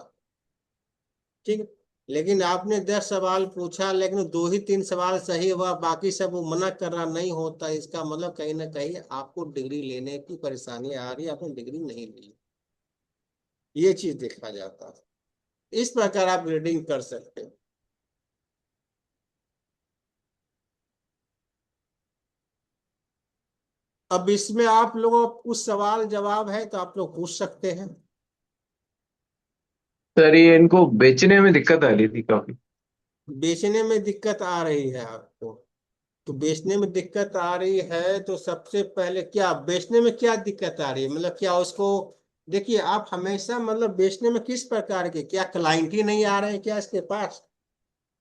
ठीक है। लेकिन आपने 10 सवाल पूछा लेकिन 2 ही 3 सवाल सही हुआ, बाकी सब वो मना कर रहा नहीं होता, इसका मतलब कहीं ना कहीं आपको डिग्री लेने की परेशानी आ रही है, आपने डिग्री नहीं ली। ये चीज देखा जाता है। इस प्रकार आप रीडिंग कर सकते हो। अब इसमें आप लोगों को कुछ सवाल जवाब है तो आप लोग पूछ सकते हैं। सर ये इनको बेचने में दिक्कत आ रही थी काफी। बेचने में दिक्कत आ रही है आपको, तो बेचने में दिक्कत आ रही है तो सबसे पहले क्या बेचने में क्या दिक्कत आ रही है, मतलब क्या उसको देखिए आप हमेशा मतलब बेचने में किस प्रकार के, क्या क्लाइंट ही नहीं आ रहे हैं क्या इसके पास,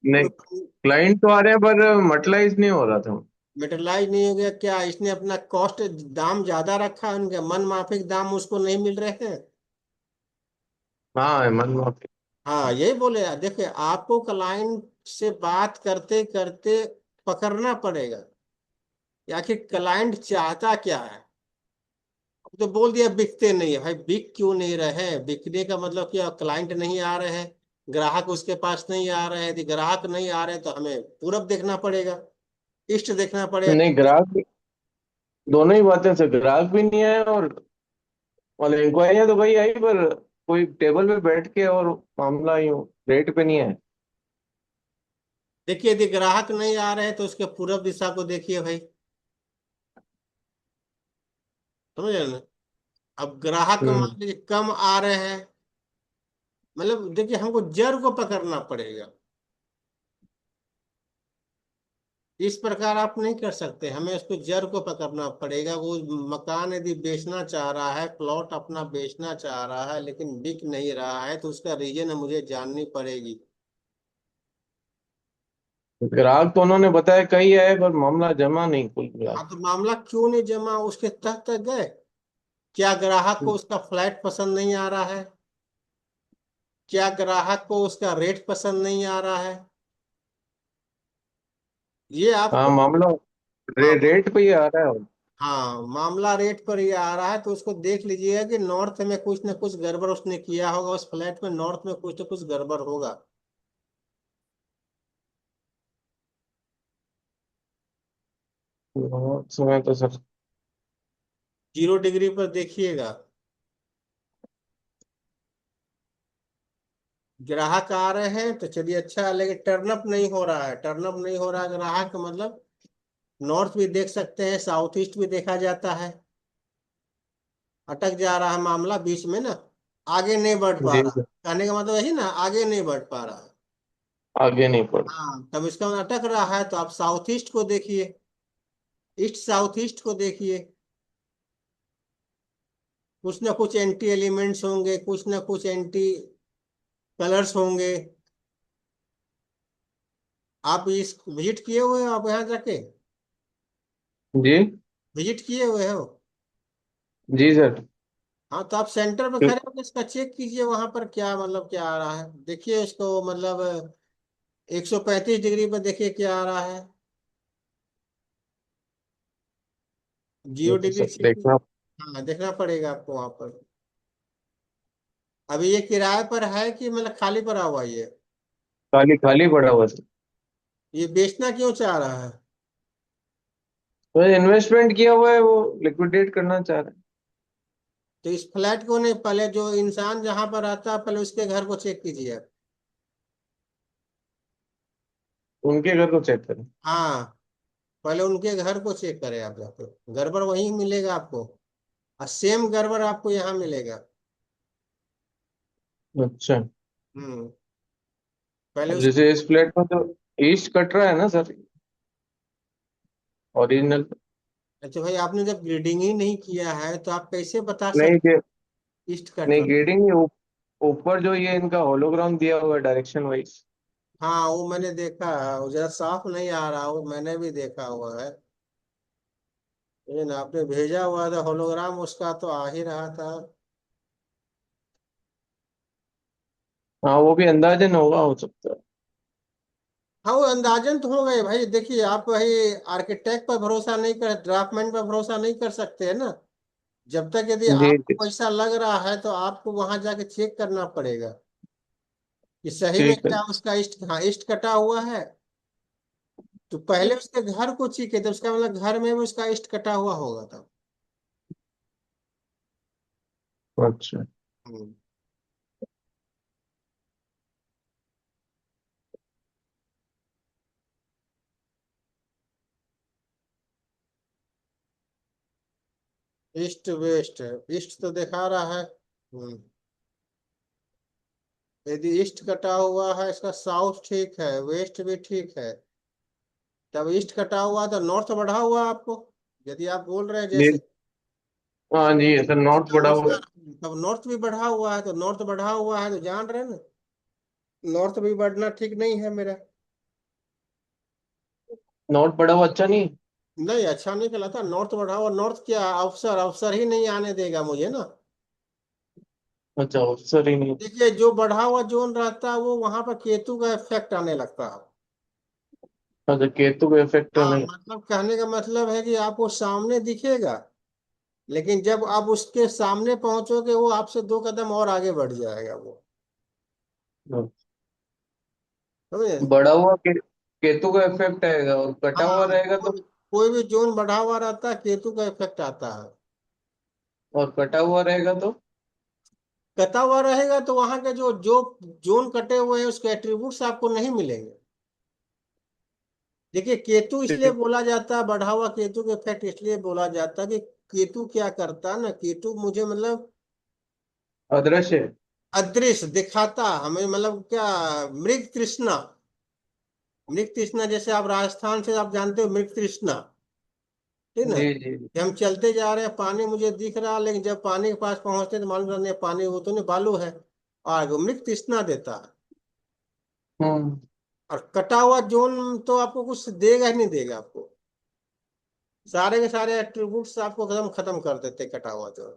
नहीं, कोई क्लाइंट तो आ रहे हैं पर मटलाइज नहीं हो रहा था। मेटरलाइज नहीं हो गया, क्या इसने अपना कॉस्ट दाम ज्यादा रखा है, उनके मन माफिक दाम उसको नहीं मिल रहे हैं। हाँ मन। हाँ यही बोले, देखिए आपको क्लाइंट से बात करते करते पकड़ना पड़ेगा, या कि क्लाइंट चाहता क्या है। तो बोल दिया बिकते नहीं है, भाई बिक क्यों नहीं रहे हैं, बिकने का मतलब क्या क्लाइंट नहीं आ रहे हैं, ग्राहक उसके पास नहीं आ रहे हैं। यदि ग्राहक नहीं आ रहे हैं तो हमें पूरब देखना पड़ेगा, ईस्ट देखना पड़ेगा। नहीं ग्राहक दोनों ही बातें से ग्राहक भी नहीं आए और इंक्वायरियां तो भाई आई पर कोई टेबल पे बैठ के और मामला यूं रेट पे नहीं है। देखिए यदि ग्राहक नहीं आ रहे हैं तो उसके पूरब दिशा को देखिए भाई, समझ रहे ना। अब ग्राहक हम्म। मान लीजिए कम आ रहे हैं, मतलब देखिए हमको जड़ को पकड़ना पड़ेगा। इस प्रकार आप नहीं कर सकते, हमें उसको जड़ को पकड़ना पड़ेगा। वो मकान यदि बेचना चाह रहा है, प्लॉट अपना बेचना चाह रहा है लेकिन बिक नहीं रहा है, तो उसका रीजन मुझे जाननी पड़ेगी। ग्राहक तो उन्होंने बताया कई है पर मामला जमा नहीं कुल मिला हाँ तो मामला क्यों नहीं जमा, उसके तह तक गए। क्या ग्राहक को के। उसका फ्लैट पसंद नहीं आ रहा है, क्या ग्राहक को उसका रेट पसंद नहीं आ रहा है, ये हाँ आपको। मामला हाँ रेट पे ही आ रहा है। हाँ मामला रेट पर ही आ रहा है, तो उसको देख लीजिएगा कि नॉर्थ में कुछ ना कुछ गड़बड़ उसने किया होगा, उस फ्लैट में नॉर्थ में कुछ ना कुछ गड़बड़ होगा। समय तो सर। 0 डिग्री पर देखिएगा, ग्राहक आ रहे हैं तो चलिए अच्छा है, लेकिन टर्नअप नहीं हो रहा है, टर्नअप नहीं हो रहा है ग्राहक का मतलब। नॉर्थ भी देख सकते हैं, साउथ ईस्ट भी देखा जाता है, अटक जा रहा है मामला बीच में ना, आगे नहीं बढ़ पा जी रहा। सर। कहने का मतलब यही ना, आगे नहीं बढ़ पा रहा है। आगे नहीं पड़। हाँ तब इसका मतलब अटक रहा है, तो आप साउथ ईस्ट को देखिए, ईस्ट साउथ ईस्ट को देखिए, कुछ ना कुछ एंटी एलिमेंट्स होंगे, कुछ ना कुछ एंटी कलर्स होंगे। आप इस विजिट किए हुए हो, आप यहाँ जाके जी। विजिट किए हुए हो। जी सर। हाँ तो आप सेंटर पे खड़े होकर इसका चेक कीजिए, वहां पर क्या मतलब क्या आ रहा है, देखिए इसको मतलब 135 डिग्री पर देखिए क्या आ रहा है। Zero degree sir Celsius. देखना। हाँ, देखना पड़ेगा आपको वहां पर। अभी ये किराए पर है कि मतलब खाली पड़ा हुआ ये? खाली खाली पड़ा हुआ सर। ये बेचना क्यों चाह रहा है? तो इन्वेस्टमेंट किया हुआ है, वो लिक्विडेट करना चाह रहे तो इस फ्लैट को नहीं, पहले जो इंसान जहां पर रहता है पहले उसके घर को चेक कीजिए। हैं, उनके घर को चेक करें। हाँ, पहले उनके घर को चेक करें आप जाके। गड़बड़ वहीं मिलेगा आपको, और सेम गड़बड़ आपको यहाँ मिलेगा। अच्छा। हम्म। पहले अब उस जैसे इस फ्लैट में तो ईस्ट कट रहा है ना सर, ओरिजिनल। अच्छा भाई, आपने जब ग्रेडिंग ही नहीं किया है तो आप कैसे बता नहीं सकते गे, ईस्ट कट नहीं रहा? गेटिंग, ऊपर जो ये इनका होलोग्राम दिया हुआ है डायरेक्शन वाइज। हाँ, वो मैंने देखा है, वो जरा साफ नहीं आ रहा, वो मैंने भी देखा हुआ है। लेकिन आपने भेजा हुआ था होलोग्राम, उसका तो आ ही रहा था। हाँ वो भी अंदाजन होगा, हो सकता है। हाँ, वो अंदाजन तो हो गए भाई। देखिए, आप भाई आर्किटेक्ट पर भरोसा नहीं कर, ड्राफ्टमैन पर भरोसा नहीं कर सकते है ना। जब तक यदि जी आपको जी। पैसा लग रहा है तो आपको वहां जाके चेक करना पड़ेगा कि सही में ठीक है। क्या उसका ईस्ट, हाँ ईस्ट कटा हुआ है। तो पहले उसके घर को चेक थे, उसका मतलब घर में भी उसका ईस्ट कटा हुआ होगा था। अच्छा। हम्म। ईस्ट वेस्ट, ईस्ट तो दिखा रहा है। यदि ईस्ट कटा हुआ है, इसका साउथ ठीक है, वेस्ट भी ठीक है। तब ईस्ट कटा हुआ तो नॉर्थ बढ़ा हुआ आपको, यदि आप बोल रहे हैं जी। जैसे। हाँ जी सर, नॉर्थ तब पड़ा हुआ उसका, है। तब नॉर्थ भी बढ़ा हुआ है, तो नॉर्थ बढ़ा हुआ है तो जान रहे हैं ना, नॉर्थ भी बढ़ना ठीक नहीं है मेरा। नॉर्थ पड़ा हुआ अच्छा नहीं। नहीं, अच्छा नहीं कहलाता नॉर्थ बढ़ा हुआ। नॉर्थ क्या, अवसर अवसर ही नहीं आने देगा मुझे ना। अच्छा, अफसर ही नहीं। देखिए, जो बढ़ा हुआ जोन रहता है वो वहां पर केतु का इफेक्ट आने लगता है। अच्छा, केतु का इफेक्ट हाँ, नहीं। मतलब कहने का मतलब है कि आपको सामने दिखेगा, लेकिन जब आप उसके सामने पहुंचोगे वो आपसे 2 कदम और आगे बढ़ जाएगा वो। समझे? बड़ा हुआ केतु का इफेक्ट आएगा, और कटा हुआ हाँ, रहेगा तो। कोई भी जोन बढ़ा हुआ रहता है केतु का इफेक्ट आता है। और कटा हुआ रहेगा तो। कटा हुआ रहेगा तो वहां के जो जो जोन कटे हुए हैं उसके एट्रीब्यूट्स आपको नहीं मिलेंगे। देखिए, केतु इसलिए बोला जाता है, बढ़ा हुआ केतु के इफेक्ट इसलिए बोला जाता है कि केतु क्या करता है ना, केतु मुझे मतलब अदृश्य। अदृश्य दिखाता हमें, मतलब क्या, मृग तृष्णा। मृग तृष्णा, जैसे आप राजस्थान से आप जानते हो मृग तृष्णा, ठीक ना। जी जी। कि हम चलते जा रहे हैं, पानी मुझे दिख रहा, लेकिन जब पानी के पास पहुंचते तो मालूम नहीं पानी वो तो नहीं, बालू है। और मृग तृष्णा देता है। हम्म। और कटा हुआ जोन तो आपको कुछ देगा ही नहीं, देगा आपको सारे के सारे एट्रीब्यूट्स आपको एकदम खत्म कर देते कटा हुआ जोन।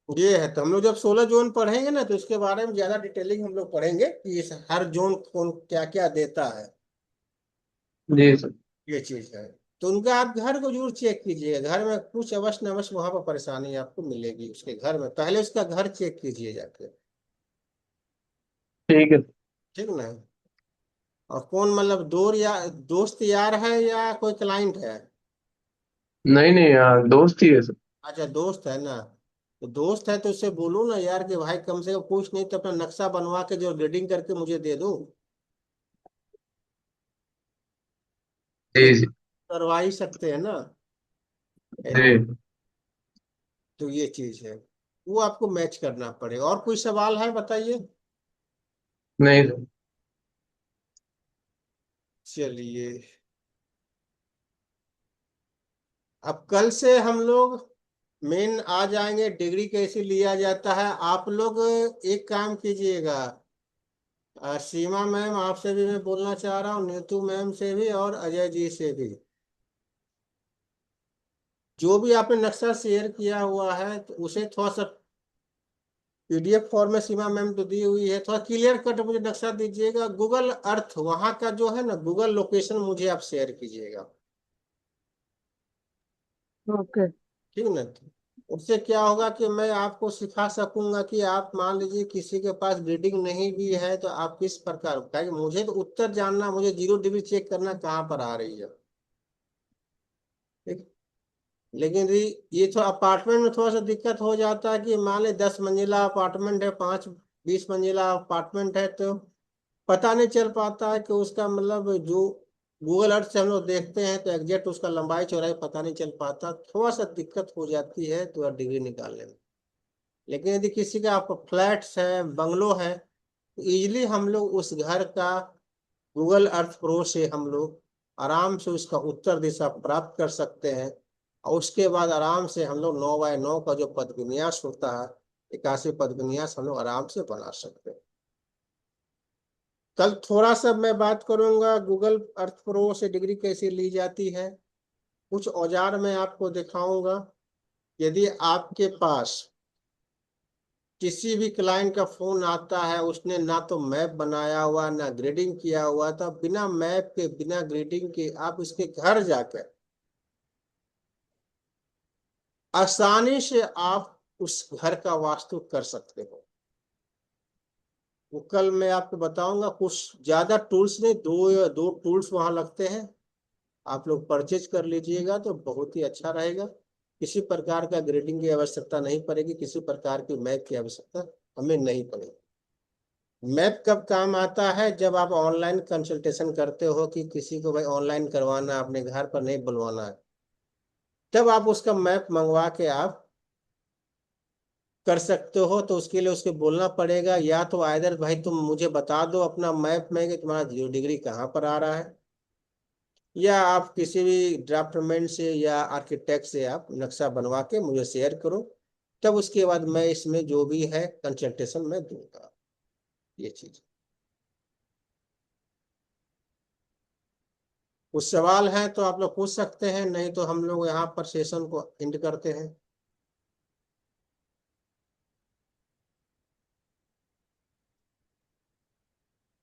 ये है, तो हम लोग जब 16 जोन पढ़ेंगे ना तो इसके बारे में ज्यादा डिटेलिंग हम लोग पढ़ेंगे कि इस हर जोन कौन क्या क्या देता है। जी सर। ये चीज है। तो उनका आप घर को जरूर चेक कीजिएगा, घर में कुछ अवश्य न अवश्य वहां पर परेशानी आपको मिलेगी उसके घर में, पहले उसका घर चेक कीजिए जाके। ठीक है। ठीक ना। और कौन मतलब दोस्त यार है या कोई क्लाइंट है? नहीं नहीं यार, दोस्त ही है सर। अच्छा, दोस्त है ना। तो दोस्त है तो उससे बोलूँ ना यार कि भाई कम से कम कुछ नहीं तो अपना नक्शा बनवा के जो ग्रेडिंग करके मुझे दे दो। तो जी जी। करवा ही सकते हैं ना। जी। तो ये चीज है, वो आपको मैच करना पड़ेगा। और कोई सवाल है बताइए। नहीं सर। चलिए, अब कल से हम लोग मेन आ जाएंगे, डिग्री कैसे लिया जाता है। आप लोग एक काम कीजिएगा, सीमा मैम आपसे भी मैं बोलना चाह रहा हूँ, नीतू मैम से भी और अजय जी से भी। जो भी आपने नक्शा शेयर किया हुआ है तो उसे थोड़ा सा पीडीएफ फॉर्म में सीमा मैम तो दी हुई है, थोड़ा क्लियर कट मुझे नक्शा दीजिएगा, गूगल अर्थ वहां का जो है ना, गूगल लोकेशन मुझे आप शेयर कीजिएगा। ओके। ठीक है ना। उससे क्या होगा कि मैं आपको सिखा सकूंगा कि आप मान लीजिए किसी के पास ग्रेडिंग नहीं भी है तो आप किस प्रकार, क्या मुझे तो उत्तर जानना, मुझे 0 डिग्री चेक करना कहाँ पर आ रही है। ठीक। लेकिन ये थोड़ा अपार्टमेंट में थोड़ा सा दिक्कत हो जाता है कि मान ले 10 मंजिला अपार्टमेंट है, 5 20 मंजिला अपार्टमेंट है, तो पता नहीं चल पाता है कि उसका मतलब जो गूगल अर्थ से हम लोग देखते हैं तो एग्जैक्ट उसका लंबाई चौड़ाई पता नहीं चल पाता, थोड़ा सा दिक्कत हो जाती है तो डिग्री निकालने में। लेकिन यदि किसी का आपका फ्लैट्स है, बंगलो है, तो इजिली हम लोग उस घर का गूगल अर्थ प्रो से हम लोग आराम से उसका उत्तर दिशा प्राप्त कर सकते हैं। और उसके बाद आराम से हम लोग 9 बाय 9 का जो पद विन्यास होता है, 81 पद विन्यास हम लोग आराम से बना सकते हैं। कल थोड़ा सा मैं बात करूंगा गूगल अर्थ प्रो से डिग्री कैसे ली जाती है, कुछ औजार मैं आपको दिखाऊंगा। यदि आपके पास किसी भी क्लाइंट का फोन आता है, उसने ना तो मैप बनाया हुआ ना ग्रेडिंग किया हुआ, तो बिना मैप के बिना ग्रेडिंग के आप उसके घर जाकर आसानी से आप उस घर का वास्तु कर सकते हो। वो कल मैं आपको बताऊंगा, कुछ ज्यादा टूल्स नहीं, दो या दो टूल्स वहां लगते हैं, आप लोग परचेज कर लीजिएगा तो बहुत ही अच्छा रहेगा। किसी प्रकार का ग्रेडिंग की आवश्यकता नहीं पड़ेगी, किसी प्रकार की मैप की आवश्यकता हमें नहीं पड़ेगी। मैप कब काम आता है, जब आप ऑनलाइन कंसल्टेशन करते हो कि किसी को भाई ऑनलाइन करवाना है, अपने घर पर नहीं बुलवाना है, तब आप उसका मैप मंगवा के आप कर सकते हो। तो उसके लिए उसके बोलना पड़ेगा, या तो आइदर भाई तुम मुझे बता दो अपना मैप में कि तुम्हारा 0 डिग्री कहाँ पर आ रहा है, या आप किसी भी ड्राफ्टमैन से या आर्किटेक्ट से आप नक्शा बनवा के मुझे शेयर करो, तब उसके बाद मैं इसमें जो भी है कंसल्टेशन मैं दूंगा। ये चीज, कुछ सवाल है तो आप लोग पूछ सकते हैं, नहीं तो हम लोग यहाँ पर सेशन को एंड करते हैं।